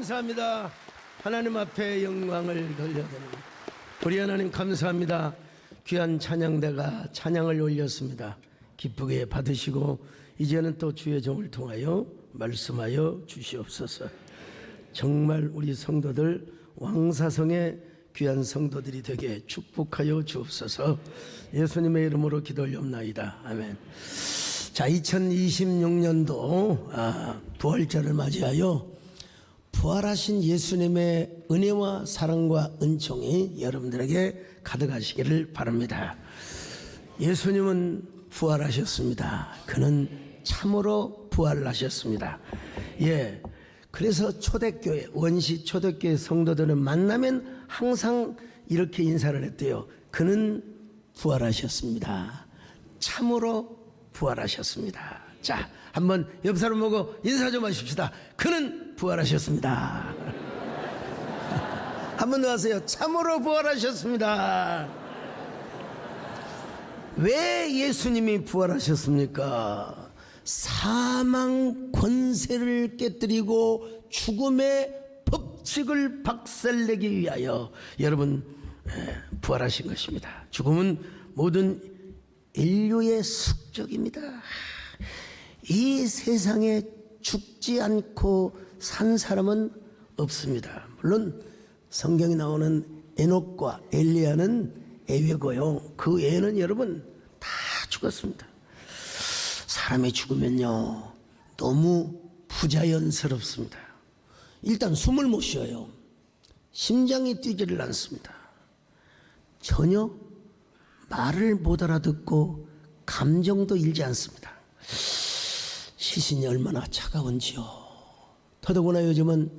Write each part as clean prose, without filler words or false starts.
감사합니다. 하나님 앞에 영광을 돌려드립니다. 우리 하나님 감사합니다. 귀한 찬양대가 찬양을 올렸습니다. 기쁘게 받으시고 이제는 또 주의 종을 통하여 말씀하여 주시옵소서. 정말 우리 성도들 왕사성의 귀한 성도들이 되게 축복하여 주옵소서. 예수님의 이름으로 기도 올리옵나이다. 아멘. 자, 2026년도 부활절을 맞이하여 부활하신 예수님의 은혜와 사랑과 은총이 여러분들에게 가득하시기를 바랍니다. 예수님은 부활하셨습니다. 그는 참으로 부활하셨습니다. 예, 그래서 초대교회, 원시 초대교회 성도들은 만나면 항상 이렇게 인사를 했대요. 그는 부활하셨습니다. 참으로 부활하셨습니다. 자, 한번 옆 사람 보고 인사 좀 하십시다. 그는 부활하셨습니다. 한 번 더 하세요. 참으로 부활하셨습니다. 왜 예수님이 부활하셨습니까? 사망 권세를 깨뜨리고 죽음의 법칙을 박살내기 위하여 여러분 부활하신 것입니다. 죽음은 모든 인류의 숙적입니다. 이 세상에 죽지 않고 산 사람은 없습니다. 물론 성경에 나오는 에녹과 엘리야는 예외고요. 그 외에는 여러분 다 죽었습니다. 사람이 죽으면요 너무 부자연스럽습니다. 일단 숨을 못 쉬어요. 심장이 뛰지를 않습니다. 전혀 말을 못 알아듣고 감정도 일지 않습니다. 시신이 얼마나 차가운지요. 더더구나 요즘은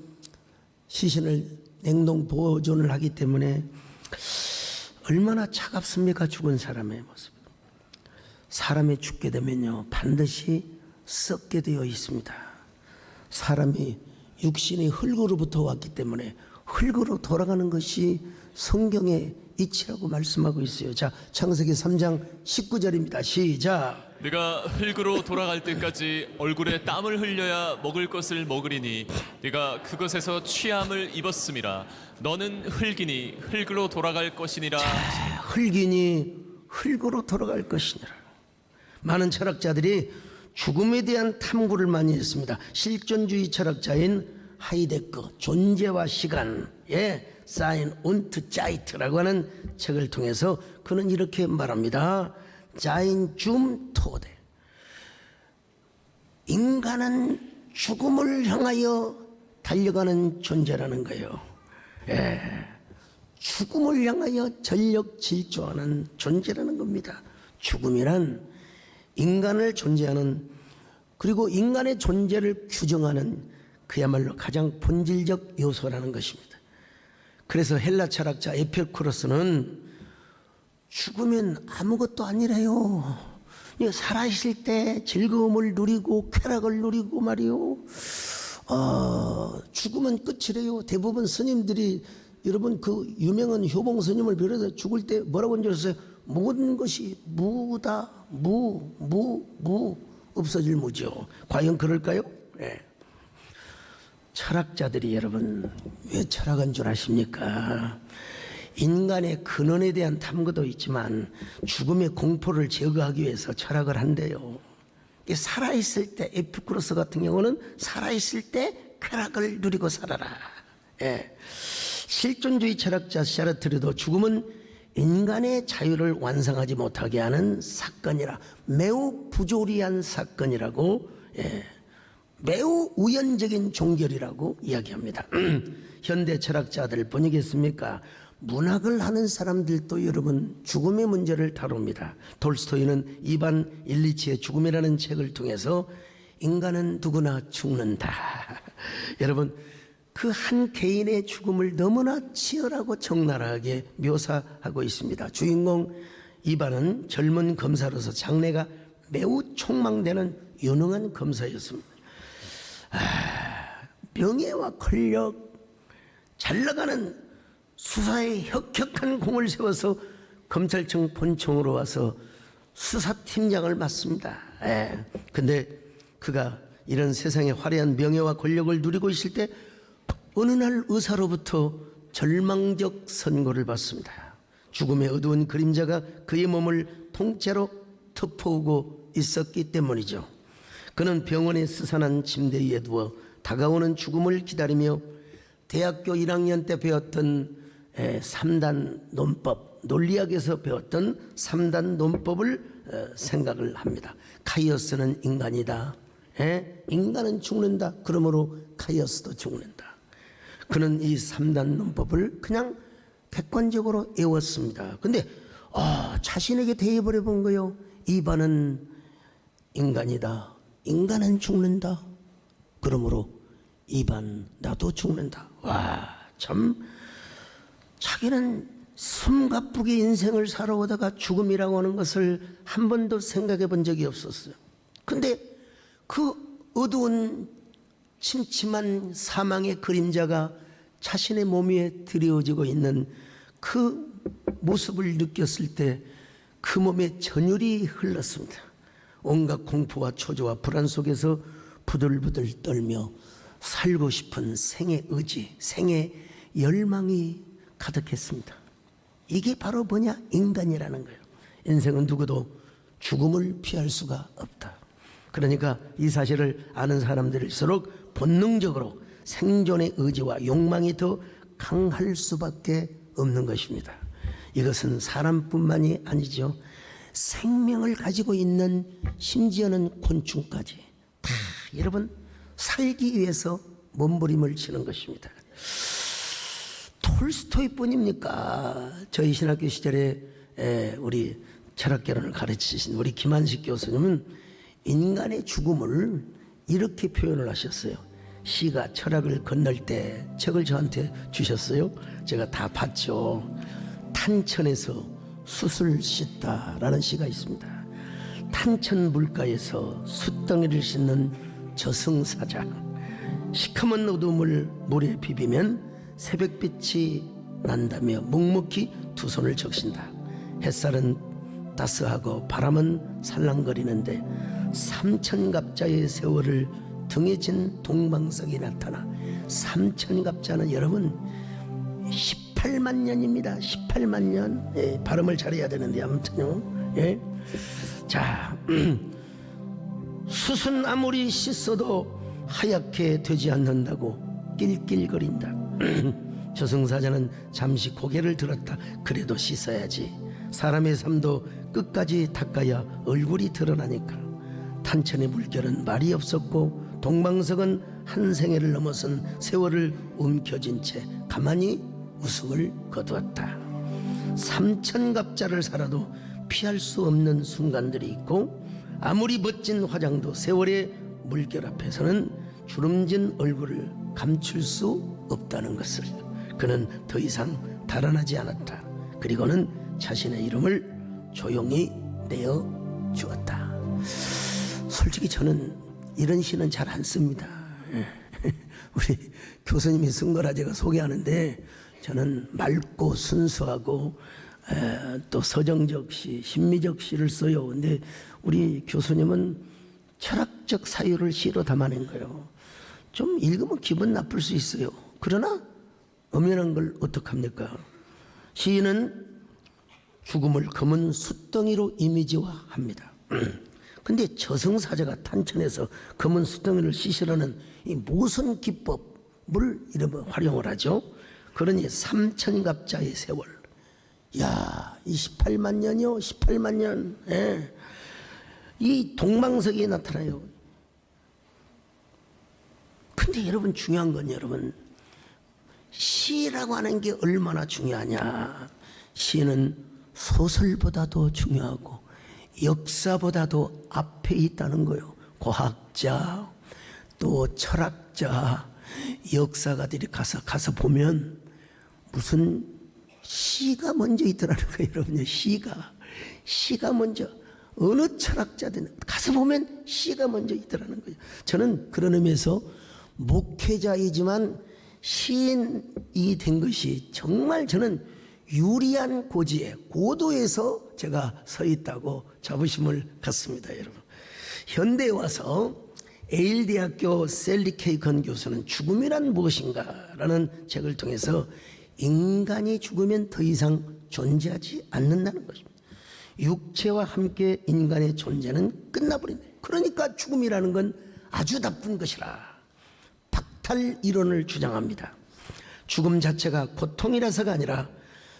시신을 냉동 보존을 하기 때문에 얼마나 차갑습니까? 죽은 사람의 모습. 사람이 죽게 되면요 반드시 썩게 되어 있습니다. 사람이 육신이 흙으로부터 왔기 때문에 흙으로 돌아가는 것이 성경의 이치라고 말씀하고 있어요. 자, 창세기 3장 19절입니다. 시작. 네가 흙으로 돌아갈 때까지 얼굴에 땀을 흘려야 먹을 것을 먹으리니 네가 그것에서 취함을 입었음이라. 너는 흙이니 흙으로 돌아갈 것이니라. 자, 흙이니 흙으로 돌아갈 것이니라. 많은 철학자들이 죽음에 대한 탐구를 많이 했습니다. 실존주의 철학자인 하이데거 존재와 시간의 사인 운트 자이트라고 하는 책을 통해서 그는 이렇게 말합니다. 자인 줌 토데. 인간은 죽음을 향하여 달려가는 존재라는 거예요. 예, 죽음을 향하여 전력 질주하는 존재라는 겁니다. 죽음이란 인간을 존재하는, 그리고 인간의 존재를 규정하는 그야말로 가장 본질적 요소라는 것입니다. 그래서 헬라 철학자 에피쿠로스는 죽으면 아무것도 아니래요. 살아있을 때 즐거움을 누리고 쾌락을 누리고 말이요. 죽으면 끝이래요. 대부분 스님들이, 여러분 그 유명한 효봉 스님을 비롯해서 죽을 때 뭐라고 하셨어요? 모든 것이 무다, 무 없어질 무죠. 과연 그럴까요? 네. 철학자들이 여러분 왜 철학한 줄 아십니까? 인간의 근원에 대한 탐구도 있지만 죽음의 공포를 제거하기 위해서 철학을 한대요. 살아있을 때, 에피쿠로스 같은 경우는 살아있을 때 쾌락을 누리고 살아라. 예. 실존주의 철학자 샤르트르도 죽음은 인간의 자유를 완성하지 못하게 하는 사건이라, 매우 부조리한 사건이라고, 예, 매우 우연적인 종결이라고 이야기합니다. 현대 철학자들 보니겠습니까? 문학을 하는 사람들도 여러분 죽음의 문제를 다룹니다. 톨스토이는 이반 일리치의 죽음이라는 책을 통해서 인간은 누구나 죽는다. 여러분 그 한 개인의 죽음을 너무나 치열하고 적나라하게 묘사하고 있습니다. 주인공 이반은 젊은 검사로서 장래가 매우 촉망되는 유능한 검사였습니다. 명예와 권력, 잘 나가는 수사에 혁혁한 공을 세워서 검찰청 본청으로 와서 수사팀장을 맡습니다. 근데 그가 이런 세상의 화려한 명예와 권력을 누리고 있을 때 어느 날 의사로부터 절망적 선고를 받습니다. 죽음의 어두운 그림자가 그의 몸을 통째로 덮어오고 있었기 때문이죠. 그는 병원에 스산한 침대 위에 누워 다가오는 죽음을 기다리며 대학교 1학년 때 배웠던 3단 논법, 논리학에서 배웠던 3단 논법을 생각을 합니다. 카이오스는 인간이다. 인간은 죽는다. 그러므로 카이오스도 죽는다. 그는 이 3단 논법을 그냥 객관적으로 외웠습니다. 근데 자신에게 대입을 해본 거요. 이반은 인간이다. 인간은 죽는다. 그러므로 이반 나도 죽는다. 와, 참 자기는 숨가쁘게 인생을 살아오다가 죽음이라고 하는 것을 한 번도 생각해 본 적이 없었어요. 근데 그 어두운 침침한 사망의 그림자가 자신의 몸 위에 드리워지고 있는 그 모습을 느꼈을 때 그 몸에 전율이 흘렀습니다. 온갖 공포와 초조와 불안 속에서 부들부들 떨며 살고 싶은 생의 의지, 생의 열망이 가득했습니다. 이게 바로 뭐냐? 인간이라는 거예요. 인생은 누구도 죽음을 피할 수가 없다. 그러니까 이 사실을 아는 사람들일수록 본능적으로 생존의 의지와 욕망이 더 강할 수밖에 없는 것입니다. 이것은 사람뿐만이 아니죠. 생명을 가지고 있는 심지어는 곤충까지 다 여러분 살기 위해서 몸부림을 치는 것입니다. 톨스토이뿐입니까? 저희 신학교 시절에 우리 철학개론을 가르치신 우리 김한식 교수님은 인간의 죽음을 이렇게 표현을 하셨어요. 시가 철학을 건널 때 책을 저한테 주셨어요. 제가 다 봤죠. 탄천에서 숯을 씻다라는 시가 있습니다. 탄천 물가에서 숯덩이를 씻는 저승사자. 시커먼 어둠을 물에 비비면 새벽빛이 난다며 묵묵히 두 손을 적신다. 햇살은 따스하고 바람은 살랑거리는데 삼천갑자의 세월을 등에 진 동방석이 나타나. 삼천갑자는 여러분 18만 년입니다. 18만 년. 예, 발음을 잘해야 되는데 아무튼요. 예. 자, 숯은 아무리 씻어도 하얗게 되지 않는다고 낄낄거린다. 저승사자는 잠시 고개를 들었다. 그래도 씻어야지. 사람의 삶도 끝까지 닦아야 얼굴이 드러나니까. 탄천의 물결은 말이 없었고 동방석은 한 생애를 넘어선 세월을 움켜쥔 채 가만히 웃음을 거두었다. 삼천갑자를 살아도 피할 수 없는 순간들이 있고 아무리 멋진 화장도 세월의 물결 앞에서는 주름진 얼굴을 감출 수 없다는 것을 그는 더 이상 달아나지 않았다. 그리고는 자신의 이름을 조용히 내어 주었다. 솔직히 저는 이런 시는 잘 안 씁니다. 우리 교수님이 쓴 거라 제가 소개하는데 저는 맑고 순수하고 또 서정적 시, 심미적 시를 써요. 근데 우리 교수님은 철학적 사유를 시로 담아낸 거예요. 좀 읽으면 기분 나쁠 수 있어요. 그러나 엄연한 걸 어떡합니까? 시인은 죽음을 검은 숯덩이로 이미지화합니다. 근데 저승사자가 탄천에서 검은 숯덩이를 씻으려는 이 모선 기법을 이름을 활용을 하죠. 그러니 삼천갑자의 세월. 야, 이 18만 년이요. 18만 년. 예. 이 동방석이 나타나요. 근데 여러분 중요한 건 여러분 시라고 하는 게 얼마나 중요하냐. 시는 소설보다도 중요하고 역사보다도 앞에 있다는 거예요. 과학자 또 철학자 역사가들이 가서 보면 무슨 시가 먼저 있더라는 거예요. 여러분요. 시가 먼저 어느 철학자든 가서 보면 시가 먼저 있더라는 거예요. 저는 그런 의미에서 목회자이지만 시인이 된 것이 정말 저는 유리한 고지에 고도에서 제가 서 있다고 자부심을 갖습니다. 여러분 현대에 와서 에일 대학교 셀리 케이컨 교수는 죽음이란 무엇인가라는 책을 통해서 인간이 죽으면 더 이상 존재하지 않는다는 것입니다. 육체와 함께 인간의 존재는 끝나버린다. 그러니까 죽음이라는 건 아주 나쁜 것이라 박탈 이론을 주장합니다. 죽음 자체가 고통이라서가 아니라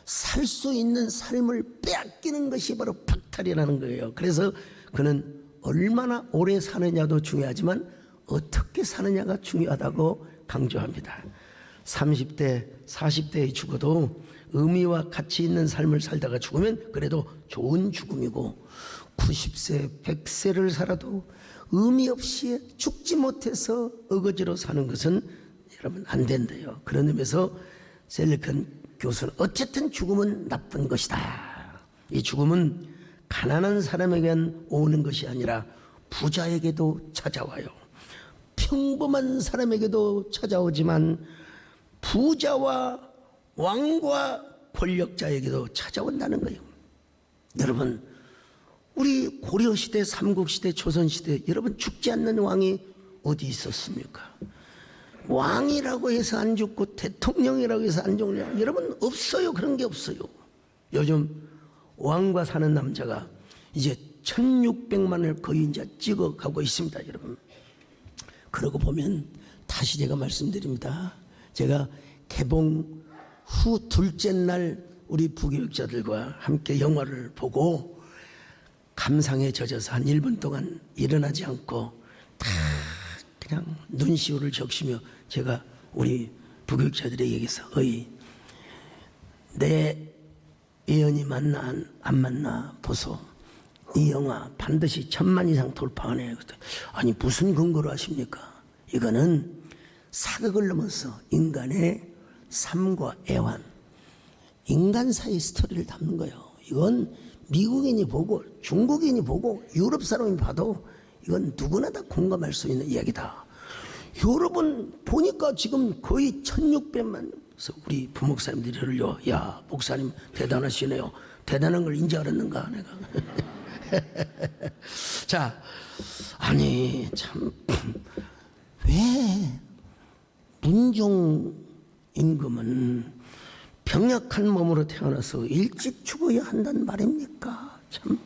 살 수 있는 삶을 빼앗기는 것이 바로 박탈이라는 거예요. 그래서 그는 얼마나 오래 사느냐도 중요하지만 어떻게 사느냐가 중요하다고 강조합니다. 30대, 40대에 죽어도 의미와 가치 있는 삶을 살다가 죽으면 그래도 좋은 죽음이고 90세, 100세를 살아도 의미 없이 죽지 못해서 어거지로 사는 것은 여러분 안 된대요. 그런 의미에서 셀리컨 교수는 어쨌든 죽음은 나쁜 것이다. 이 죽음은 가난한 사람에게만 오는 것이 아니라 부자에게도 찾아와요. 평범한 사람에게도 찾아오지만 부자와 왕과 권력자에게도 찾아온다는 거예요. 여러분, 우리 고려시대, 삼국시대, 조선시대 여러분 죽지 않는 왕이 어디 있었습니까? 왕이라고 해서 안 죽고 대통령이라고 해서 안 죽냐? 여러분 없어요. 그런 게 없어요. 요즘 왕과 사는 남자가 이제 1600만을 거의 이제 찍어가고 있습니다. 여러분, 그러고 보면 다시 제가 말씀드립니다. 제가 개봉 후 둘째 날 우리 부교육자들과 함께 영화를 보고 감상에 젖어서 한 1분 동안 일어나지 않고 다 그냥 눈시울을 적시며 제가 우리 부교육자들에게 얘기해서 어이 내 예언이 맞나 안 맞나 보소. 이 영화 반드시 1000만 이상 돌파하네. 아니 무슨 근거로 하십니까? 이거는 사극을 넘어서 인간의 삶과 애환, 인간사의 스토리를 담는 거예요. 이건 미국인이 보고 중국인이 보고 유럽 사람이 봐도 이건 누구나 다 공감할 수 있는 이야기다. 여러분 보니까 지금 거의 1600만. 그래서 우리 부목사님들이요, 야 목사님 대단하시네요. 대단한 걸 인지 알았는가 내가. 자, 아니 참 왜 문종 임금은 병약한 몸으로 태어나서 일찍 죽어야 한단 말입니까? 참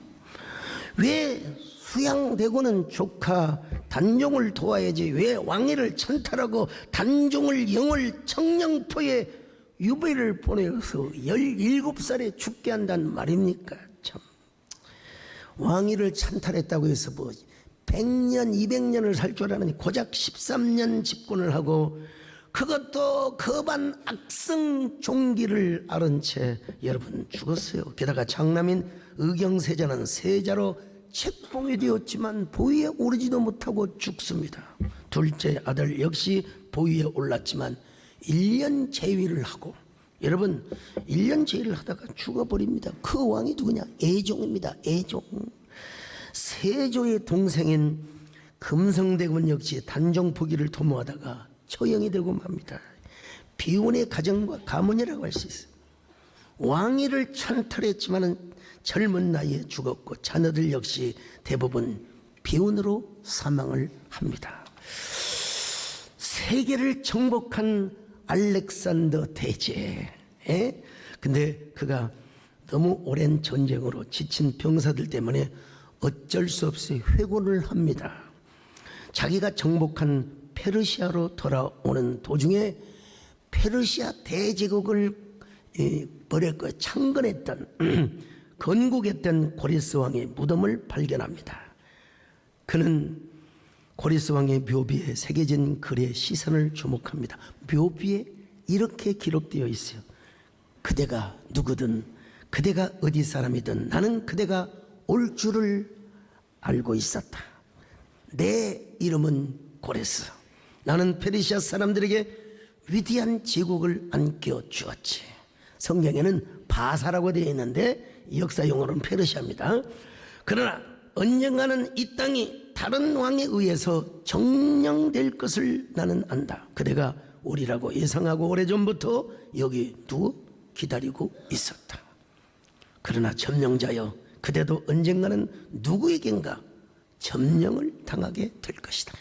왜 수양대군은 조카 단종을 도와야지 왜 왕위를 찬탈하고 단종을 영월 청량포에 유배를 보내서 17살에 죽게 한단 말입니까? 참 왕위를 찬탈했다고 해서 뭐 100년 200년을 살 줄 알았는데 고작 13년 집권을 하고 그것도 거반 악성 종기를 앓은 채 여러분 죽었어요. 게다가 장남인 의경세자는 세자로 책봉이 되었지만 보위에 오르지도 못하고 죽습니다. 둘째 아들 역시 보위에 올랐지만 1년 재위를 하고 여러분 1년 재위를 하다가 죽어버립니다. 그 왕이 누구냐? 애종입니다. 애종. 세조의 동생인 금성대군 역시 단종 포기를 도모하다가 처형이 되고 맙니다. 비운의 가정과 가문이라고 할 수 있어요. 왕위를 찬탈했지만 젊은 나이에 죽었고 자녀들 역시 대부분 비운으로 사망을 합니다. 세계를 정복한 알렉산더 대제. 근데 그가 너무 오랜 전쟁으로 지친 병사들 때문에 어쩔 수 없이 회고를 합니다. 자기가 정복한 페르시아로 돌아오는 도중에 페르시아 대제국을 창건했던 건국했던 고리스 왕의 무덤을 발견합니다. 그는 고리스 왕의 묘비에 새겨진 글에 시선을 주목합니다. 묘비에 이렇게 기록되어 있어요. 그대가 누구든 그대가 어디 사람이든 나는 그대가 올 줄을 알고 있었다. 내 이름은 고레스. 나는 페르시아 사람들에게 위대한 제국을 안겨주었지. 성경에는 바사라고 되어 있는데 역사 용어로는 페르시아입니다. 그러나 언젠가는 이 땅이 다른 왕에 의해서 정령될 것을 나는 안다. 그대가 오리라고 예상하고 오래전부터 여기 두어 기다리고 있었다. 그러나 점령자여, 그대도 언젠가는 누구에겐가 점령을 당하게 될 것이다.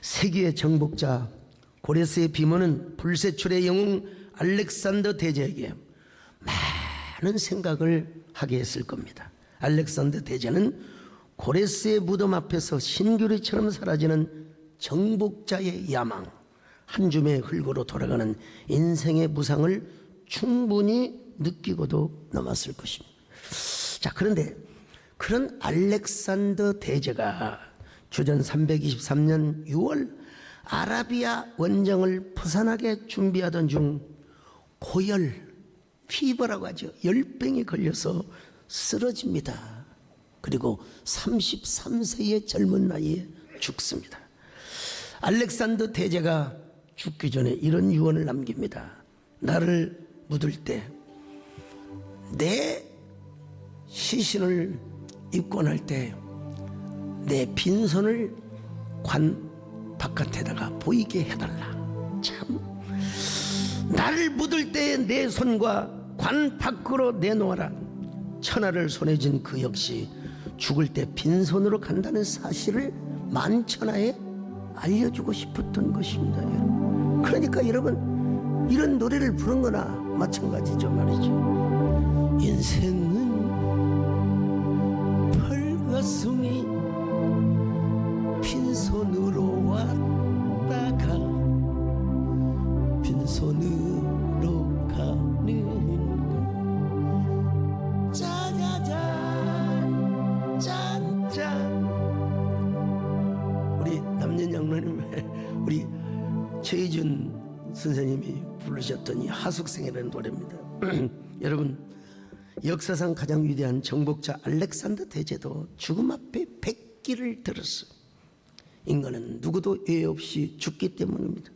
세계의 정복자 고레스의 비모는 불세출의 영웅 알렉산더 대제에게 많은 생각을 하게 했을 겁니다. 알렉산더 대제는 고레스의 무덤 앞에서 신규리처럼 사라지는 정복자의 야망, 한 줌의 흙으로 돌아가는 인생의 무상을 충분히 느끼고도 넘었을 것입니다. 자, 그런데 그런 알렉산더 대제가 주전 323년 6월 아라비아 원정을 부산하게 준비하던 중 고열, 피버라고 하죠. 열병이 걸려서 쓰러집니다. 그리고 33세의 젊은 나이에 죽습니다. 알렉산더 대제가 죽기 전에 이런 유언을 남깁니다. 나를 묻을 때 내 시신을 입건할 때 내 빈손을 관 바깥에다가 보이게 해달라. 참, 나를 묻을 때 내 손과 관 밖으로 내놓아라. 천하를 손에 쥔 그 역시 죽을 때 빈손으로 간다는 사실을 만천하에 알려주고 싶었던 것입니다. 여러분. 그러니까 여러분, 이런 노래를 부른 거나 마찬가지죠 말이죠. 인생은 벌거숭이 빈손으로 왔다가 빈손으로 가는 짜자잔 짠짠. 우리 남년 장로님의 우리 최희준 선생님이 부르셨던 이 하숙생이라는 노래입니다. 여러분, 역사상 가장 위대한 정복자 알렉산더 대제도 죽음 앞에 백기를 들었어요. 인간은 누구도 예외 없이 죽기 때문입니다.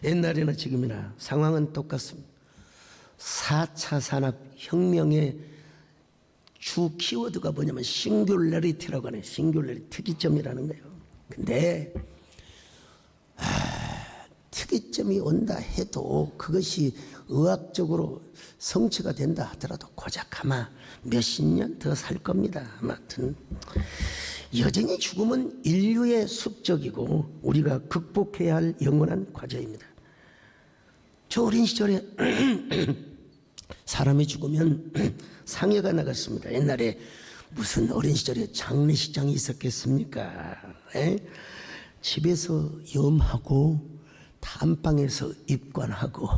옛날이나 지금이나 상황은 똑같습니다. 4차 산업혁명의 주 키워드가 뭐냐면 싱귤러리티라고 하는, 싱귤러리티, 특이점이라는 거예요. 근데 특이점이 온다 해도 그것이 의학적으로 성취가 된다 하더라도 고작 아마 몇십 년 더 살 겁니다. 아무튼 여전히 죽음은 인류의 숙적이고 우리가 극복해야 할 영원한 과제입니다. 저 어린 시절에 사람이 죽으면 상여가 나갔습니다. 옛날에 무슨 어린 시절에 장례식장이 있었겠습니까? 에? 집에서 염하고 단방에서 입관하고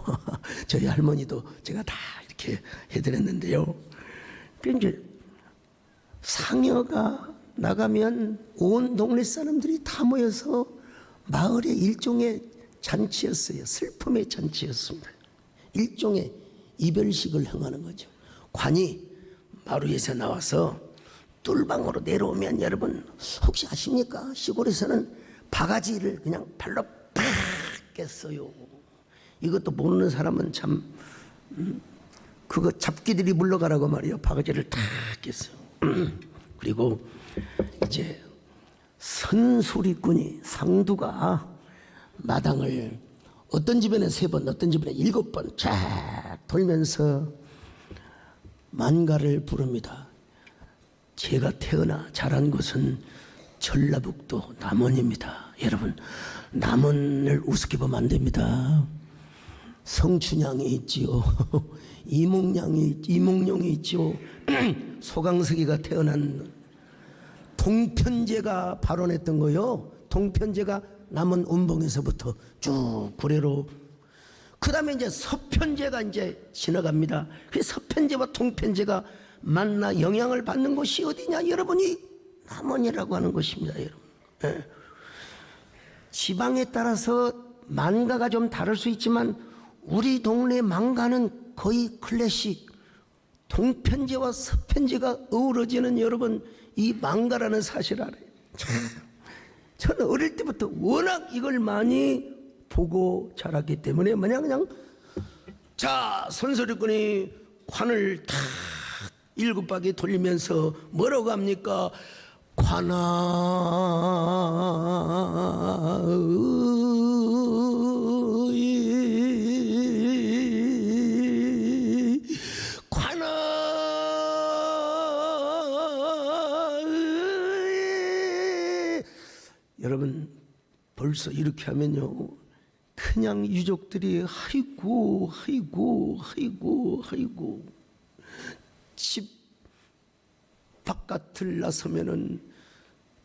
저희 할머니도 제가 다 이렇게 해드렸는데요. 이제 상여가 나가면 온 동네 사람들이 다 모여서 마을의 일종의 잔치였어요. 슬픔의 잔치였습니다. 일종의 이별식을 행하는 거죠. 관이 마루에서 나와서 뚫방으로 내려오면 여러분 혹시 아십니까? 시골에서는 바가지를 그냥 발로 팍 깼어요. 이것도 모르는 사람은 참 그거 잡기들이 물러가라고 말이에요. 바가지를 탁 깼어요. 그리고 이제 선수리꾼이 상두가 마당을 어떤 집에는 3번, 어떤 집에는 7번 쫙 돌면서 만가를 부릅니다. 제가 태어나 자란 곳은 전라북도 남원입니다. 여러분, 남원을 우습게 보면 안 됩니다. 성춘향이 있지요. 이몽룡이 있지요. 소강석이가 태어난 동편제가 발원했던 거요. 동편제가 남원 운봉에서부터 쭉 구례로, 그 다음에 이제 서편제가 이제 지나갑니다. 그 서편제와 동편제가 만나 영향을 받는 곳이 어디냐? 여러분이 남원이라고 하는 곳입니다. 여러분. 예. 지방에 따라서 만가가 좀 다를 수 있지만 우리 동네 만가는 거의 클래식, 동편제와 서편제가 어우러지는 여러분 이 만가라는 사실 알아요. 저는 어릴 때부터 워낙 이걸 많이 보고 자랐기 때문에 그냥 자, 선소리꾼이 관을 탁 7바퀴 돌리면서 뭐라고 합니까? 관아 여러분, 벌써 이렇게 하면요, 그냥 유족들이 아이고 집 바깥을 나서면은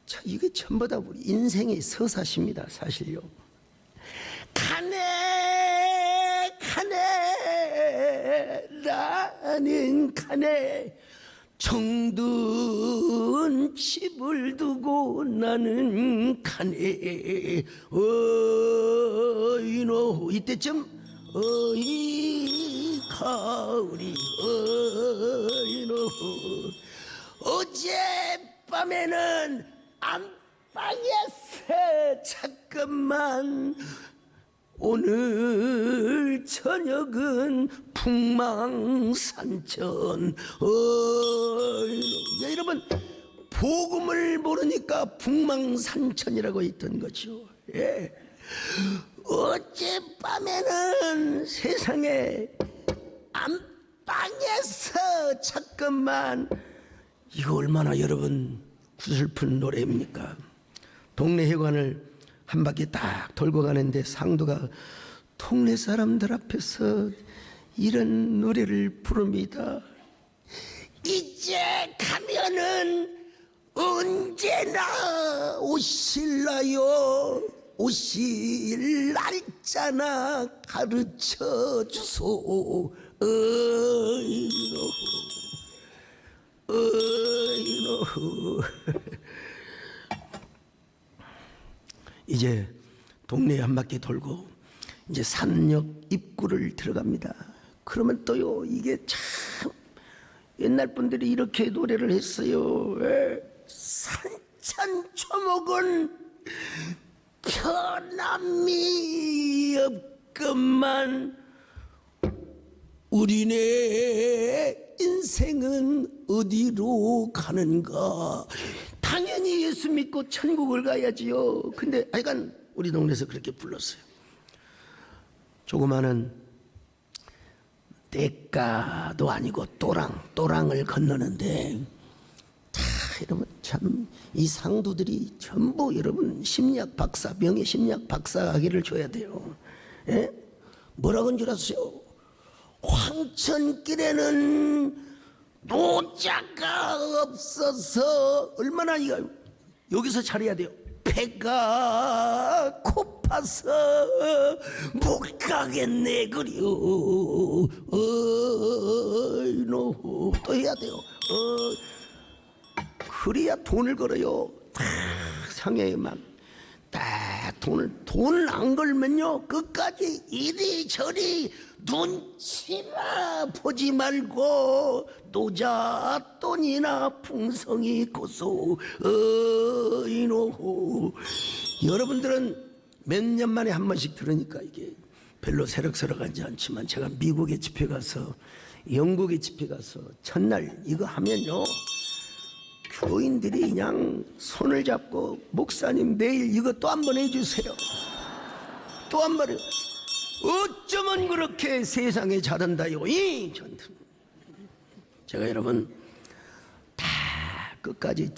자, 이게 전부 다 우리 인생의 서사십니다, 사실요. 가네 나는 가네, 정든 집을 두고 나는 가네. 어이노, 이때쯤 어이 가을이 어이노, 어젯밤에는 안방에서 잠깐만, 오늘 저녁은 풍망산천. 여러분, 복음을 모르니까 풍망산천이라고 했던 거죠. 예. 어젯밤에는 세상에 안방에서 잠깐만, 이거 얼마나 여러분 구슬픈 노래입니까? 동네 회관을 한 바퀴 딱 돌고 가는데 상도가 동네 사람들 앞에서 이런 노래를 부릅니다. 이제 가면은 언제나 오실라요, 오실 날짜나 가르쳐 주소. 어이노 이제 동네 한 바퀴 돌고 이제 산역 입구를 들어갑니다. 그러면 또요, 이게 참 옛날 분들이 이렇게 노래를 했어요. 산천 초목은 변함이 없건만 우리네 인생은 어디로 가는가. 당연히 예수 믿고 천국을 가야지요. 근데 하여간 우리 동네에서 그렇게 불렀어요. 조그마한 떼까도 아니고 또랑을 건너는데, 여러분 참 이 상도들이 전부 여러분 심리학 박사, 명예 심리학 박사 학위를 줘야 돼요. 예? 뭐라고 한 줄 아세요? 황천길에는 노자가 없어서 얼마나 이거 여기서 잘해야 돼요. 배가 고파서 못 가겠네 그려. 어이노, 또 해야 돼요. 그래야 돈을 걸어요. 상해에 막 딱 돈을 안 걸면요, 끝까지 이리저리 눈치나 보지 말고 노자 돈이나 풍성이 고소. 어이노. 여러분들은 몇 년 만에 한 번씩 들으니까 이게 별로 새록새록하지 않지만, 제가 미국에 집회 가서 영국에 집회 가서 첫날 이거 하면요, 교인들이 그냥 손을 잡고 목사님 내일 이거 또 한 번 해주세요. 또 한 번. 어쩌면 그렇게 세상에 잘한다요. 제가 여러분 다 끝까지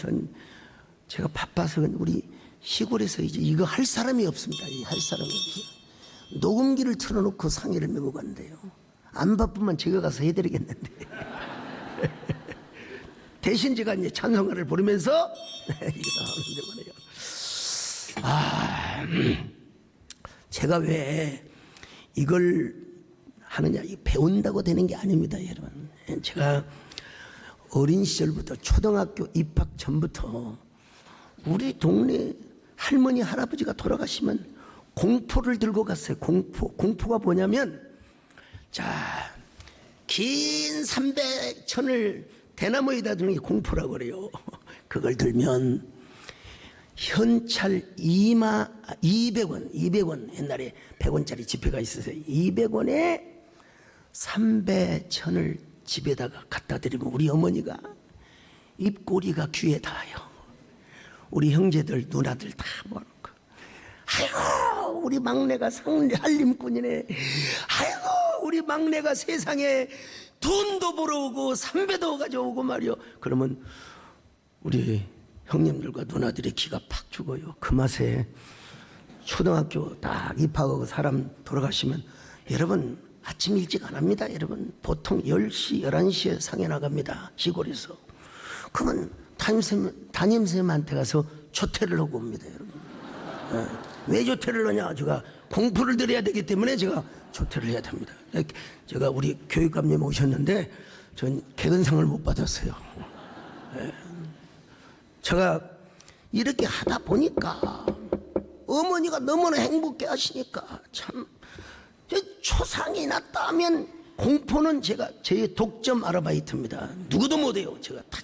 제가 바빠서 우리 시골에서 이제 이거 할 사람이 없습니다. 할 사람이 없어요. 녹음기를 틀어놓고 상해를 메고 간대요. 안 바쁘면 제가 가서 해드리겠는데. 대신 제가 이제 찬송가를 부르면서 이거 하면 되거든요. 제가 왜 이걸 하느냐, 이 배운다고 되는 게 아닙니다, 여러분. 제가 어린 시절부터 초등학교 입학 전부터 우리 동네 할머니 할아버지가 돌아가시면 공포를 들고 갔어요. 공포가 뭐냐면, 자, 긴 300천을 대나무에다 두는 게 공포라고 그래요. 그걸 들면 현찰 200원, 옛날에 100원짜리 지폐가 있었어요. 200원에 300천을 집에다가 갖다 드리면 우리 어머니가 입꼬리가 귀에 닿아요. 우리 형제들 누나들 다 모아놓고, 아이고 우리 막내가 한림꾼이네, 아이고 우리 막내가 세상에 돈도 벌어오고 삼배도 가져오고 말이요. 그러면 우리 형님들과 누나들의 기가 팍 죽어요. 그 맛에 초등학교 딱 입학하고 사람 돌아가시면 여러분 아침 일찍 안 합니다. 여러분 보통 10시 11시에 상해 나갑니다. 시골에서. 그러면 담임쌤한테 가서 조퇴를 하고 옵니다. 여러분. 왜 조퇴를 하냐? 제가 공부를 드려야 되기 때문에 제가 조퇴를 해야 됩니다. 제가 우리 교육감님 오셨는데 전 개근상을 못 받았어요. 제가 이렇게 하다 보니까 어머니가 너무나 행복해 하시니까 참 초상이 났다면 공포는 제가 제 독점 아르바이트입니다. 누구도 못해요. 제가 딱.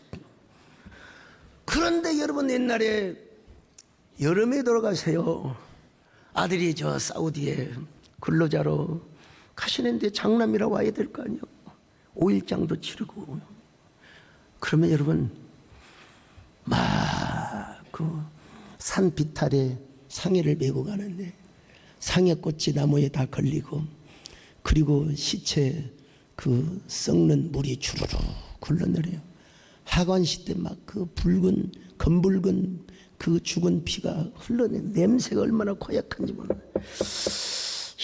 그런데 여러분 옛날에 여름에 돌아가세요. 아들이 저 사우디에 근로자로 가시는데 장남이라 와야 될 거 아니에요. 5일장도 치르고. 그러면 여러분 막 그 산 비탈에 상해를 메고 가는데 상해꽃이 나무에 다 걸리고 그리고 시체 그 썩는 물이 주르륵 흘러내려요. 하관시 때 막 그 붉은 검붉은 그 죽은 피가 흘러내. 냄새가 얼마나 고약한지 몰라요.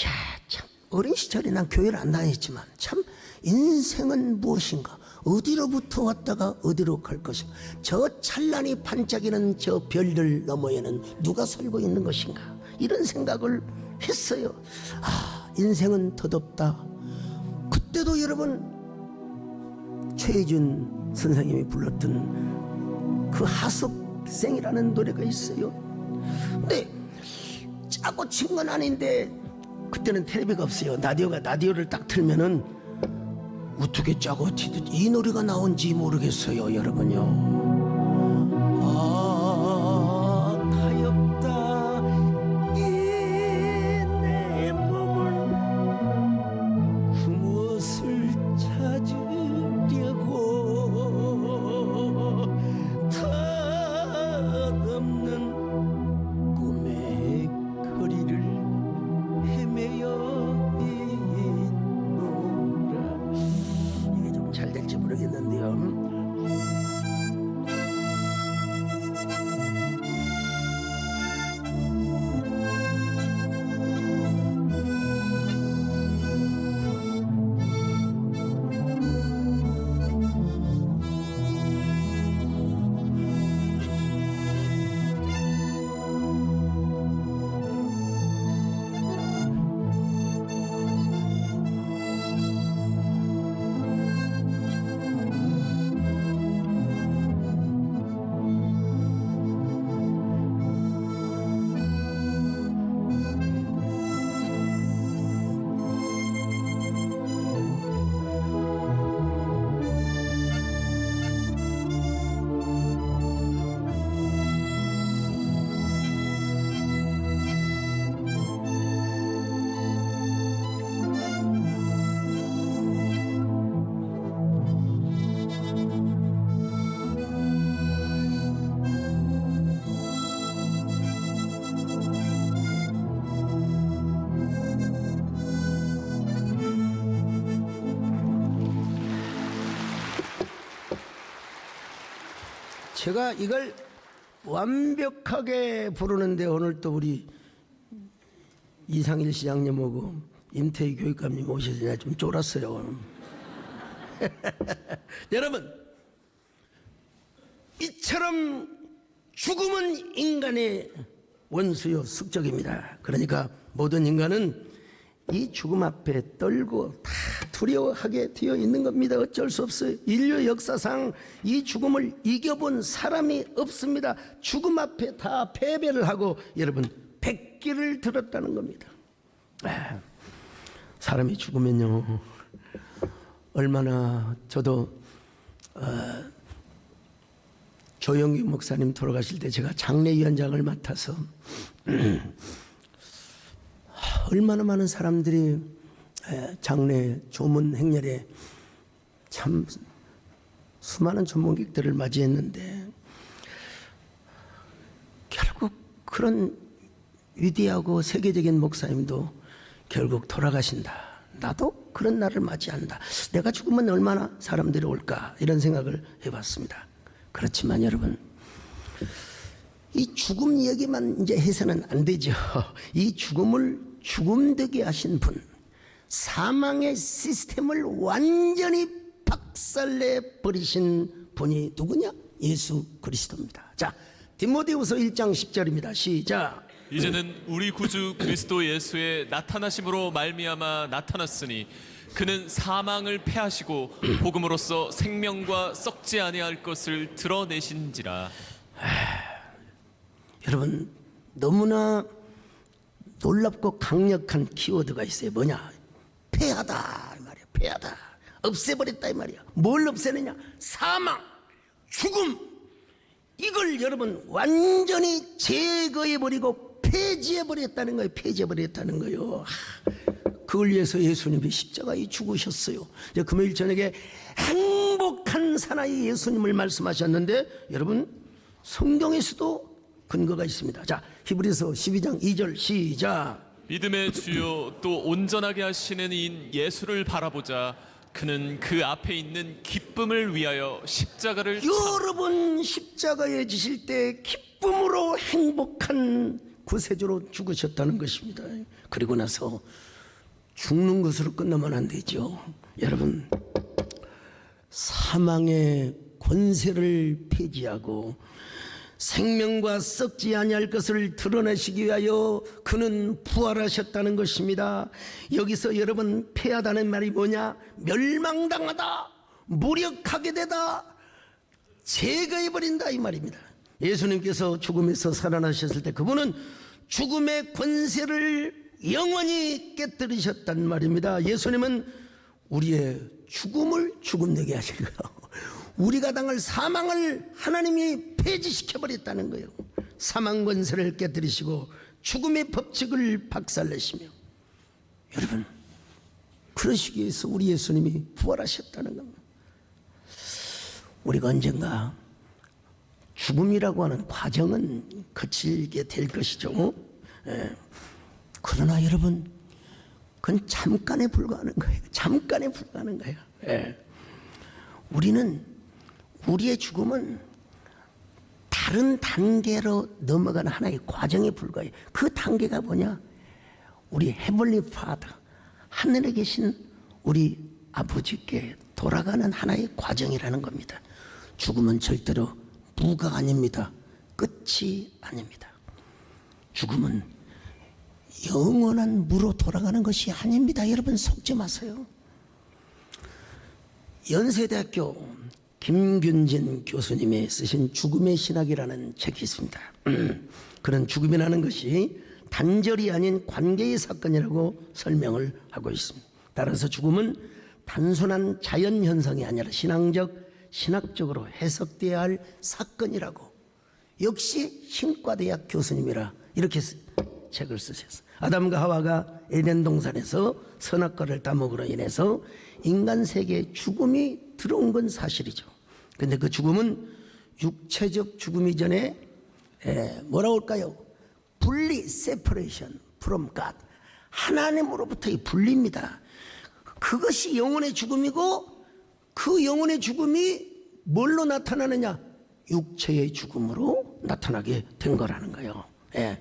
야, 참 어린 시절에 난 교회를 안 다녔지만 참 인생은 무엇인가, 어디로부터 왔다가 어디로 갈 것인가, 저 찬란히 반짝이는 저 별들 너머에는 누가 살고 있는 것인가, 이런 생각을 했어요. 아, 인생은 덧없다. 그때도 여러분 최혜준 선생님이 불렀던 그 하석생이라는 노래가 있어요. 근데 짜고 친 건 아닌데 그때는 텔레비가 없어요. 라디오를 딱 틀면은 어떻게 짜고 치듯 이 노래가 나온지 모르겠어요, 여러분요. 아, 가엾다 이 내 몸을 그 무엇을 찾으려고 덧없는 꿈의 거리를 헤매어 있노라. 이게 좀 잘 될지 모르겠는데요. 제가 이걸 완벽하게 부르는데 오늘 또 우리 이상일 시장님하고 임태희 교육감님 오셔서 내가 좀 쫄았어요. 여러분, 이처럼 죽음은 인간의 원수요 숙적입니다. 그러니까 모든 인간은 이 죽음 앞에 떨고 다 두려워하게 되어 있는 겁니다. 어쩔 수 없어요. 인류 역사상 이 죽음을 이겨본 사람이 없습니다. 죽음 앞에 다 패배를 하고 여러분 백기를 들었다는 겁니다. 사람이 죽으면요, 얼마나 저도 조영규 목사님 돌아가실 때 제가 장례위원장을 맡아서 얼마나 많은 사람들이 장례 조문 행렬에 참 수많은 전문객들을 맞이했는데 결국 그런 위대하고 세계적인 목사님도 결국 돌아가신다. 나도 그런 날을 맞이한다. 내가 죽으면 얼마나 사람들이 올까, 이런 생각을 해봤습니다. 그렇지만 여러분, 이 죽음 얘기만 이제 해서는 안 되죠. 이 죽음을 죽음되게 하신 분, 사망의 시스템을 완전히 박살내 버리신 분이 누구냐? 예수 그리스도입니다. 자, 디모데후서 1장 10절입니다. 시작. 이제는 우리 구주 그리스도 예수의 나타나심으로 말미암아 나타났으니 그는 사망을 패하시고 복음으로써 생명과 썩지 아니할 것을 드러내신지라. 여러분, 너무나 놀랍고 강력한 키워드가 있어요. 뭐냐? 패하다 이 말이야. 패하다. 없애버렸다 이 말이야. 뭘 없애느냐? 사망, 죽음. 이걸 여러분 완전히 제거해버리고 폐지해버렸다는 거예요. 폐지해버렸다는 거예요. 그걸 위해서 예수님이 십자가에 죽으셨어요. 이제 금요일 저녁에 행복한 사나이 예수님을 말씀하셨는데 여러분 성경에서도 근거가 있습니다. 자, 히브리서 12장 2절 시작. 믿음의 주요 또 온전하게 하시는 이인 예수를 바라보자. 그는 그 앞에 있는 기쁨을 위하여 십자가를 여러분 십자가에 지실 때 기쁨으로 행복한 구세주로 죽으셨다는 것입니다. 그리고 나서 죽는 것으로 끝나면 안 되죠. 여러분, 사망의 권세를 폐지하고 생명과 썩지 아니할 것을 드러내시기 위하여 그는 부활하셨다는 것입니다. 여기서 여러분 패하다는 말이 뭐냐? 멸망당하다, 무력하게 되다, 제거해버린다 이 말입니다. 예수님께서 죽음에서 살아나셨을 때 그분은 죽음의 권세를 영원히 깨뜨리셨단 말입니다. 예수님은 우리의 죽음을 죽음되게 하신 거예요. 우리가 당할 사망을 하나님이 폐지시켜버렸다는 거예요. 사망 권세를 깨뜨리시고 죽음의 법칙을 박살내시며 여러분 그러시기 위해서 우리 예수님이 부활하셨다는 겁니다. 우리가 언젠가 죽음이라고 하는 과정은 거칠게 될 것이죠. 그러나 여러분 그건 잠깐에 불과하는 거예요. 잠깐에 불과하는 거예요. 우리는 우리의 죽음은 다른 단계로 넘어가는 하나의 과정에 불과해요. 그 단계가 뭐냐? 우리 헤블리 파더, 하늘에 계신 우리 아버지께 돌아가는 하나의 과정이라는 겁니다. 죽음은 절대로 무가 아닙니다. 끝이 아닙니다. 죽음은 영원한 무로 돌아가는 것이 아닙니다. 여러분 속지 마세요. 연세대학교 김균진 교수님이 쓰신 죽음의 신학이라는 책이 있습니다. 그런 죽음이라는 것이 단절이 아닌 관계의 사건이라고 설명을 하고 있습니다. 따라서 죽음은 단순한 자연현상이 아니라 신학적으로 해석되어야 할 사건이라고 역시 신과대학 교수님이라 이렇게 책을 쓰셨어요. 아담과 하와가 에덴 동산에서 선악과를 따먹으로 인해서 인간 세계에 죽음이 들어온 건 사실이죠. 근데 그 죽음은 육체적 죽음이 전에 뭐라고 할까요? 분리, separation from God. 하나님으로부터의 분리입니다. 그것이 영혼의 죽음이고 그 영혼의 죽음이 뭘로 나타나느냐? 육체의 죽음으로 나타나게 된 거라는 거예요.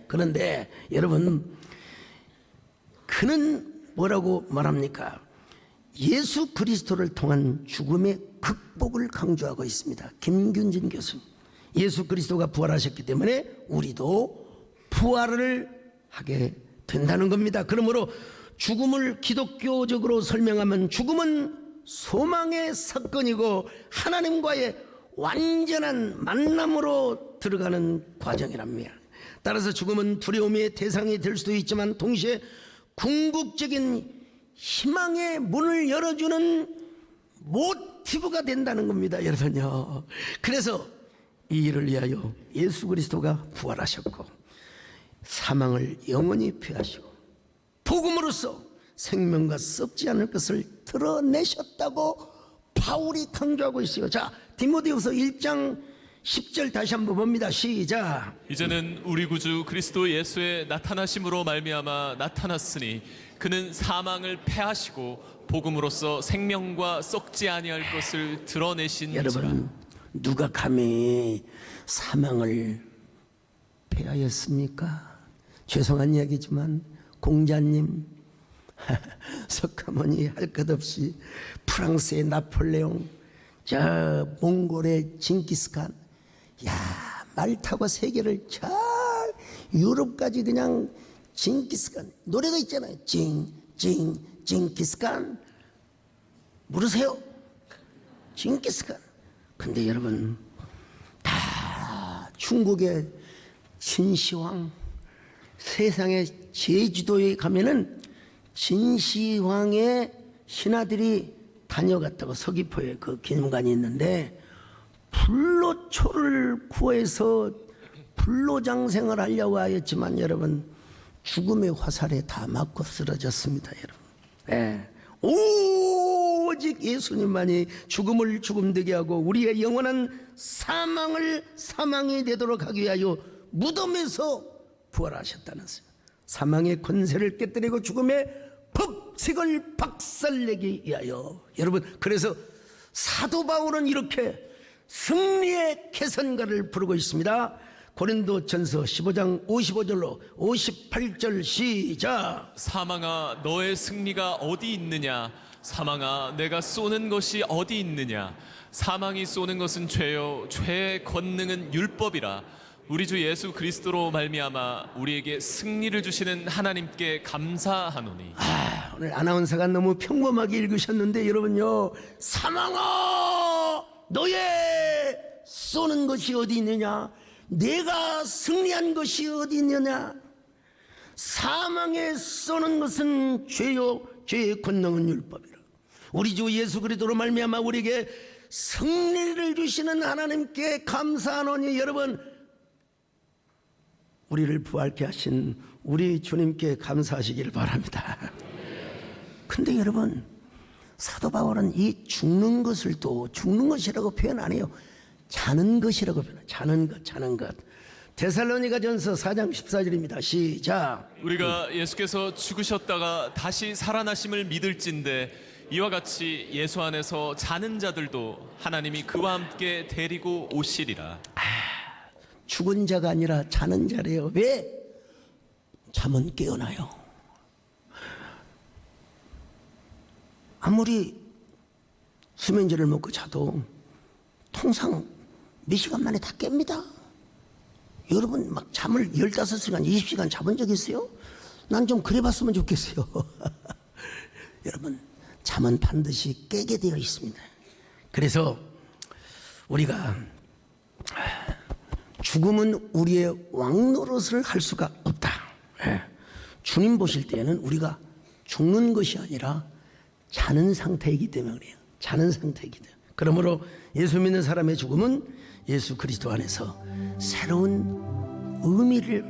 그런데 여러분 그는 뭐라고 말합니까? 예수 그리스도를 통한 죽음의 극복을 강조하고 있습니다. 김균진 교수. 예수 그리스도가 부활하셨기 때문에 우리도 부활을 하게 된다는 겁니다. 그러므로 죽음을 기독교적으로 설명하면 죽음은 소망의 사건이고 하나님과의 완전한 만남으로 들어가는 과정이랍니다. 따라서 죽음은 두려움의 대상이 될 수도 있지만 동시에 궁극적인 희망의 문을 열어주는 모티브가 된다는 겁니다, 여러분요. 그래서 이 일을 위하여 예수 그리스도가 부활하셨고 사망을 영원히 피하시고 복음으로써 생명과 썩지 않을 것을 드러내셨다고 바울이 강조하고 있어요. 자, 디모데후서 1장 10절 다시 한번 봅니다. 시작. 이제는 우리 구주 그리스도 예수의 나타나심으로 말미암아 나타났으니 그는 사망을 패하시고 복음으로써 생명과 썩지 아니할 것을 드러내신지라. 여러분 누가 감히 사망을 하였습니까? 죄송한 이야기지만 공자님, 석가모니 할 것 없이 프랑스의 나폴레옹, 저 몽골의 징기스칸, 야, 말 타고 세계를 잘 유럽까지 그냥 징기스칸 노래가 있잖아요. 징기스칸 물으세요. 징기스칸. 근데 여러분 다 중국의 진시황, 세상의 제주도에 가면은 진시황의 신하들이 다녀갔다고 서귀포에 그 기념관이 있는데 불로초를 구해서 불로장생을 하려고 하였지만 여러분 죽음의 화살에 다 맞고 쓰러졌습니다. 여러분. 네. 오직 예수님만이 죽음을 죽음되게 하고 우리의 영원한 사망을 사망이 되도록 하기 위하여 무덤에서 부활하셨다는 것입니다. 사망의 권세를 깨뜨리고 죽음의 법칙을 박살내기 위하여. 여러분, 그래서 사도 바울은 이렇게 승리의 개선가를 부르고 있습니다. 고린도전서 15장 55절로 58절 시작. 사망아 너의 승리가 어디 있느냐? 사망아 내가 쏘는 것이 어디 있느냐? 사망이 쏘는 것은 죄요 죄의 권능은 율법이라. 우리 주 예수 그리스도로 말미암아 우리에게 승리를 주시는 하나님께 감사하노니. 오늘 아나운서가 너무 평범하게 읽으셨는데 여러분요, 사망아 너의 쏘는 것이 어디 있느냐? 내가 승리한 것이 어디 있느냐? 사망에 쏘는 것은 죄요 죄의 권능은 율법이라. 우리 주 예수 그리스도로 말미암아 우리에게 승리를 주시는 하나님께 감사하노니. 여러분, 우리를 부활케 하신 우리 주님께 감사하시기를 바랍니다. 근데 여러분, 사도 바울은 이 죽는 것을 또 죽는 것이라고 표현 안 해요. 자는 것이라고 표현해요. 자는 것. 데살로니가전서 4장 14절입니다. 시작. 우리가 예수께서 죽으셨다가 다시 살아나심을 믿을진데 이와 같이 예수 안에서 자는 자들도 하나님이 그와 함께 데리고 오시리라. 죽은 자가 아니라 자는 자래요. 왜? 잠은 깨어나요. 아무리 수면제를 먹고 자도 통상 몇 시간 만에 다 깹니다. 여러분 막 잠을 15시간, 20시간 자본 적 있어요? 난 좀 그래 봤으면 좋겠어요. 여러분, 잠은 반드시 깨게 되어 있습니다. 그래서 우리가 죽음은 우리의 왕노릇을 할 수가 없다. 주님 보실 때에는 우리가 죽는 것이 아니라 자는 상태이기 때문에 그래요. 자는 상태이기 때문에. 그러므로 예수 믿는 사람의 죽음은 예수 그리스도 안에서 새로운 의미를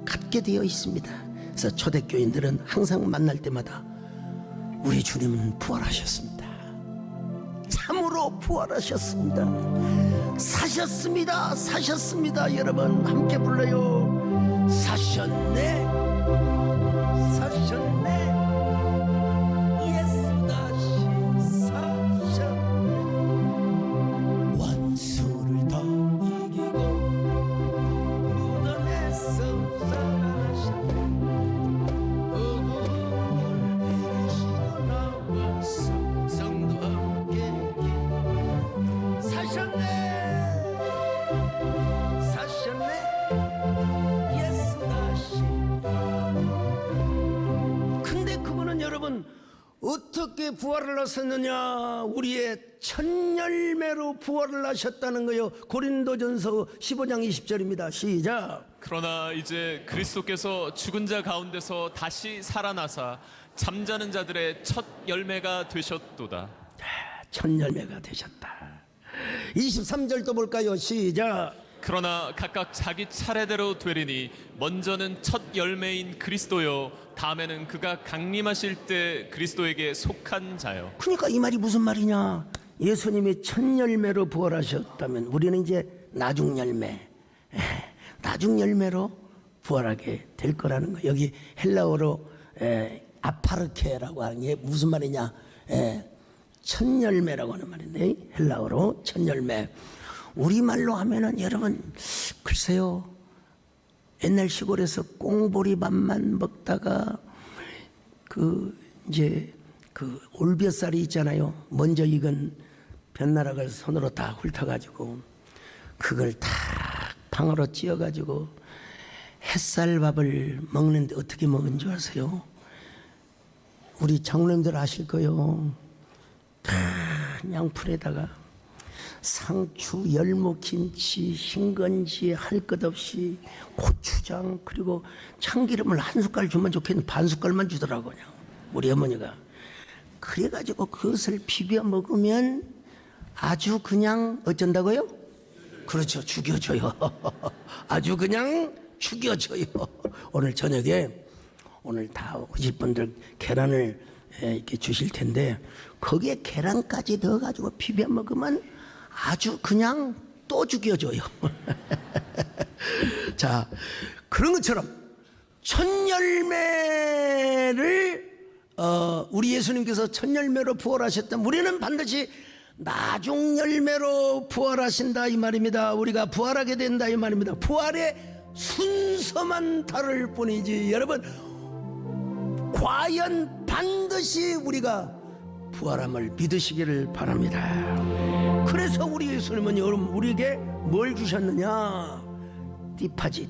갖게 되어 있습니다. 그래서 초대교인들은 항상 만날 때마다 우리 주님은 부활하셨습니다. 참으로 부활하셨습니다. 사셨습니다. 여러분 함께 불러요. 사셨네. 예수 다시 사셨네. 원수를 더 이기고 무덤에서 살아나셨네. 어둠을 이기시고 나와서 성도와 함께 사셨네. 예수 다시. 근데 그분은 여러분 어떻게 부활을 하셨느냐? 우리의 첫 열매로 부활을 하셨다는 거예요. 고린도전서 15장 20절입니다. 시작. 그러나 이제 그리스도께서 죽은 자 가운데서 다시 살아나사 잠자는 자들의 첫 열매가 되셨도다. 첫 열매가 되셨다. 23절도 볼까요? 시작. 그러나 각각 자기 차례대로 되리니 먼저는 첫 열매인 그리스도요 다음에는 그가 강림하실 때 그리스도에게 속한 자요. 그러니까 이 말이 무슨 말이냐? 예수님이 첫 열매로 부활하셨다면 우리는 이제 나중 열매로 부활하게 될 거라는 거. 여기 헬라어로 아파르케라고 하는 게 무슨 말이냐? 첫 열매라고 하는 말인데 헬라어로 첫 열매. 우리말로 하면은 여러분 글쎄요, 옛날 시골에서 꽁보리밥만 먹다가 이제 올벼쌀이 있잖아요. 먼저 익은 벼나락을 손으로 다 훑어가지고 그걸 다 방으로 찧어가지고 햇살밥을 먹는데 어떻게 먹은 줄 아세요? 우리 장로님들 아실 거요. 큰 양푼에다가 상추, 열무김치, 흰건지 할 것 없이 고추장 그리고 참기름을 한 숟갈 주면 좋겠는데 반 숟갈만 주더라고요. 우리 어머니가. 그래가지고 그것을 비벼 먹으면 아주 그냥 어쩐다고요? 그렇죠. 죽여줘요. 아주 그냥 죽여줘요. 오늘 저녁에 오늘 다 오실 분들 계란을 이렇게 주실 텐데 거기에 계란까지 넣어가지고 비벼 먹으면 아주 그냥 또 죽여줘요. 자, 그런 것처럼 첫 열매를 우리 예수님께서 첫 열매로 부활하셨다면 우리는 반드시 나중 열매로 부활하신다 이 말입니다. 우리가 부활하게 된다 이 말입니다. 부활의 순서만 다를 뿐이지 여러분 과연 반드시 우리가 부활함을 믿으시기를 바랍니다. 그래서 우리 예수님은 여러분 우리에게 뭘 주셨느냐? 디파짓,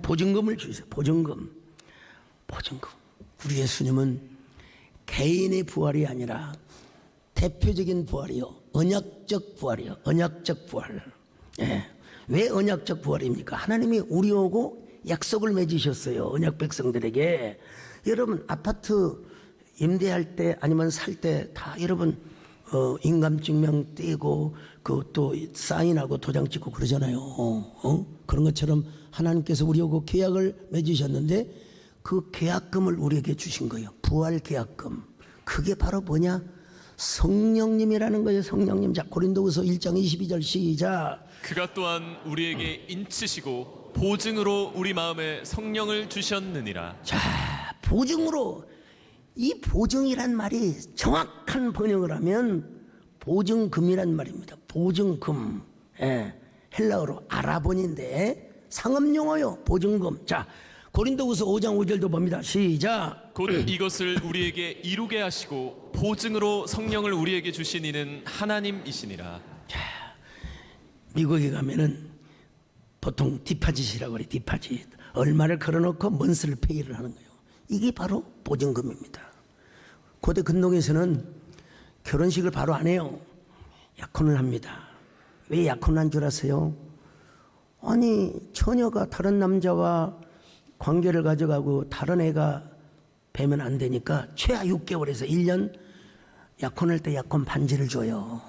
보증금을 주세요. 보증금. 우리 예수님은 개인의 부활이 아니라 대표적인 부활이요, 언약적 부활이요. 언약적 부활. 왜 언약적 부활입니까? 하나님이 우리하고 약속을 맺으셨어요. 언약 백성들에게. 여러분 아파트 임대할 때 아니면 살 때 다 여러분 인감증명 떼고 그것도 사인하고 도장 찍고 그러잖아요. 그런 것처럼 하나님께서 우리하고 계약을 맺으셨는데 그 계약금을 우리에게 주신 거예요. 부활 계약금. 그게 바로 뭐냐? 성령님이라는 거예요. 성령님. 자, 고린도후서 1장 22절 시작. 그가 또한 우리에게 인치시고 보증으로 우리 마음에 성령을 주셨느니라. 자, 보증으로. 이 보증이란 말이 정확한 번역을 하면 보증금이란 말입니다. 보증금. 헬라어로 아라본인데 상업용어요. 보증금. 자, 고린도후서 5장 5절도 봅니다. 시작. 곧 이것을 우리에게 이루게 하시고 보증으로 성령을 우리에게 주신 이는 하나님이시니라. 자, 미국에 가면은 보통 디파짓이라고 그래. 디파짓. 얼마를 걸어놓고 먼스를 페이를 하는 거예요. 이게 바로 보증금입니다. 고대 근동에서는 결혼식을 바로 안 해요. 약혼을 합니다. 왜 약혼을 한 줄 아세요? 아니 처녀가 다른 남자와 관계를 가져가고 다른 애가 뵈면 안 되니까 최하 6개월에서 1년 약혼할 때 약혼 반지를 줘요.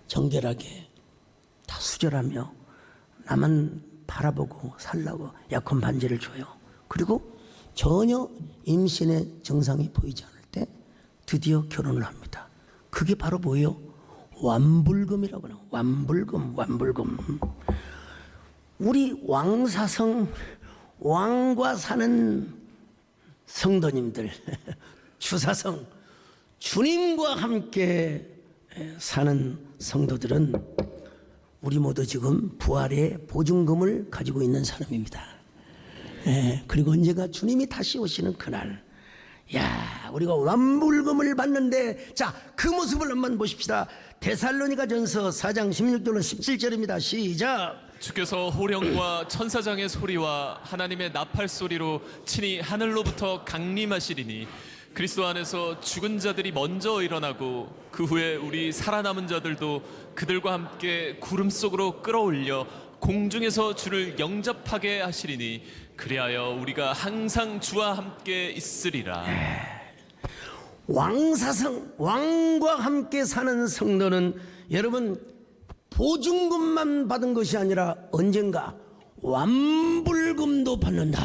정결하게 다 수절하며 나만 바라보고 살라고 약혼 반지를 줘요. 그리고 전혀 임신의 증상이 보이지 않을 때 드디어 결혼을 합니다. 그게 바로 뭐예요? 완불금이라고 해요. 완불금. 우리 왕사성 왕과 사는 성도님들 주사성 주님과 함께 사는 성도들은 우리 모두 지금 부활의 보증금을 가지고 있는 사람입니다. 그리고 언제가 주님이 다시 오시는 그날, 야, 우리가 완불금을 받는데, 자, 그 모습을 한번 보십시다. 데살로니가전서 4장 16절로 17절입니다. 시작. 주께서 호령과 천사장의 소리와 하나님의 나팔 소리로 친히 하늘로부터 강림하시리니 그리스도 안에서 죽은 자들이 먼저 일어나고 그 후에 우리 살아남은 자들도 그들과 함께 구름 속으로 끌어올려 공중에서 주를 영접하게 하시리니 그리하여 우리가 항상 주와 함께 있으리라. 왕사성 왕과 함께 사는 성도는 여러분 보증금만 받은 것이 아니라 언젠가 완불금도 받는다.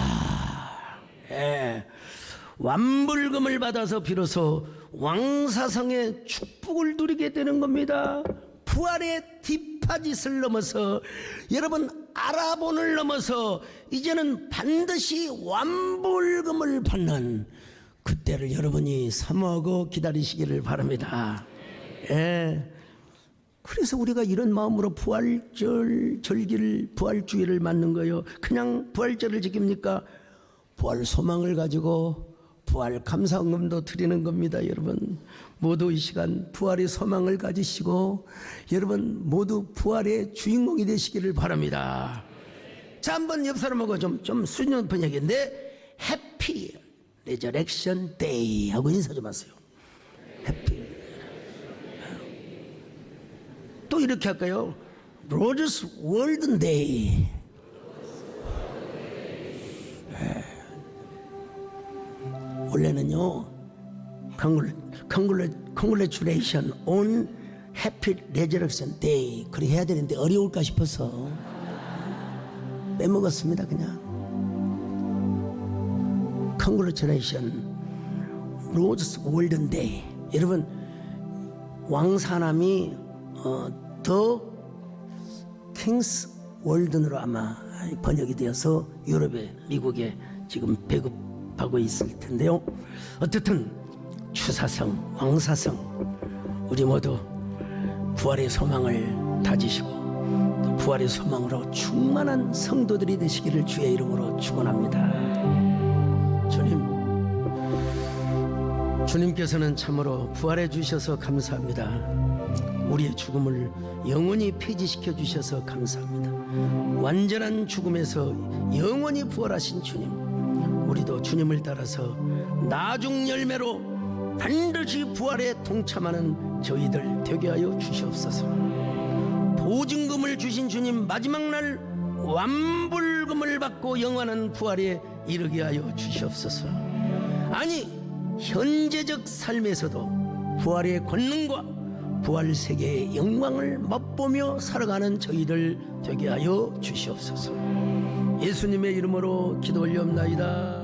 완불금을 받아서 비로소 왕사성의 축복을 누리게 되는 겁니다. 부활의 디파짓을 넘어서 여러분 아라본을 넘어서 이제는 반드시 완불금을 받는 그때를 여러분이 사모하고 기다리시기를 바랍니다. 그래서 우리가 이런 마음으로 부활주의를 맞는 거예요. 그냥 부활절을 지킵니까? 부활 소망을 가지고 부활 감사헌금도 드리는 겁니다. 여러분 모두 이 시간 부활의 소망을 가지시고 여러분 모두 부활의 주인공이 되시기를 바랍니다. 자, 한번 옆 사람하고 좀 수준 높은 얘기인데 해피 레저렉션 데이 하고 인사 좀 하세요. 해피. 또 이렇게 할까요? 로저스 월드 데이. 원래는요, congratulation on happy resurrection day 그렇게 해야 되는데 어려울까 싶어서 빼먹었습니다. 그냥 congratulation 로저스 월드 데이. 여러분 왕사남이 더 킹스 월든으로 아마 번역이 되어서 유럽에 미국에 지금 배급하고 있을 텐데요. 어쨌든 추사성 왕사성 우리 모두 부활의 소망을 다지시고 또 부활의 소망으로 충만한 성도들이 되시기를 주의 이름으로 축원합니다. 주님께서는 참으로 부활해 주셔서 감사합니다. 우리의 죽음을 영원히 폐지시켜 주셔서 감사합니다. 완전한 죽음에서 영원히 부활하신 주님, 우리도 주님을 따라서 나중 열매로 반드시 부활에 동참하는 저희들 되게 하여 주시옵소서. 보증금을 주신 주님, 마지막 날 완불금을 받고 영원한 부활에 이르게 하여 주시옵소서. 아니 현재적 삶에서도 부활의 권능과 부활 세계의 영광을 맛보며 살아가는 저희들 되게 하여 주시옵소서. 예수님의 이름으로 기도 올리옵나이다.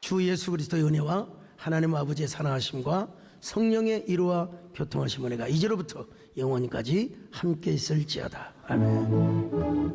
주 예수 그리스도의 은혜와 하나님 아버지의 사랑하심과 성령의 이루와 교통하심 은혜가 이제로부터 영원히까지 함께 있을지어다. 아멘.